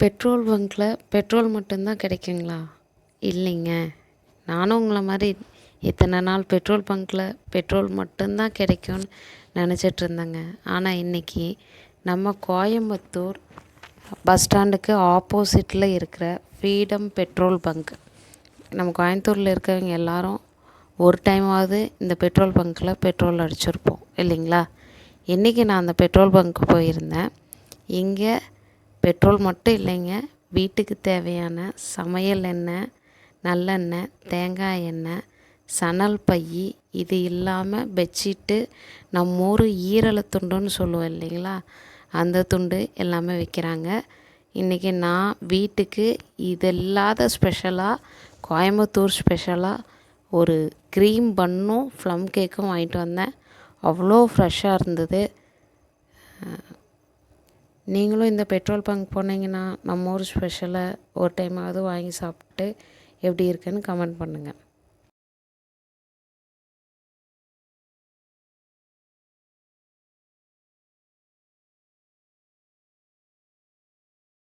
Petrol பங்க்கில் petrol மட்டும்தான் கிடைக்குங்களா? இல்லைங்க. நானும் உங்களை மாதிரி இத்தனை நாள் பெட்ரோல் பங்க்கில் பெட்ரோல் மட்டும்தான் கிடைக்கும்னு நினச்சிட்டு இருந்தேங்க. ஆனால் இன்றைக்கி நம்ம கோயம்புத்தூர் பஸ் ஸ்டாண்டுக்கு ஆப்போசிட்டில் இருக்கிற ஃப்ரீடம் பெட்ரோல் பங்க், நம்ம கோயம்புத்தூரில் இருக்கிறவங்க எல்லாரும் ஒரு டைமாவது இந்த பெட்ரோல் பங்க்கில் பெட்ரோல் அடிச்சிருப்போம் இல்லைங்களா? இன்றைக்கி நான் அந்த பெட்ரோல் பங்க்கு போயிருந்தேன். இங்கே பெட்ரோல் மட்டும் இல்லைங்க, வீட்டுக்கு தேவையான சமையல் எண்ணெய், நல்லெண்ணெய், தேங்காய் எண்ணெய், சணல் பை, இது இல்லாமல் பெட்ஷீட்டு, நம்ம ஊர் ஈரலை துண்டுன்னு சொல்லுவோம் இல்லைங்களா, அந்த துண்டு எல்லாமே விற்கிறாங்க. இன்றைக்கி நான் வீட்டுக்கு இது இல்லாத ஸ்பெஷலாக, கோயம்புத்தூர் ஸ்பெஷலாக ஒரு க்ரீம் பன்னும் ப்ளம் கேக்கும் வாங்கிட்டு வந்தேன். அவ்வளோ ஃப்ரெஷ்ஷாக இருந்தது. நீங்களும் இந்த பெட்ரோல் பங்க் போனீங்கன்னா நம்ம ஊர் ஸ்பெஷலை ஒரு டைமாவது வாங்கி சாப்பிட்டு எப்படி இருக்குன்னு கமெண்ட் பண்ணுங்கள்.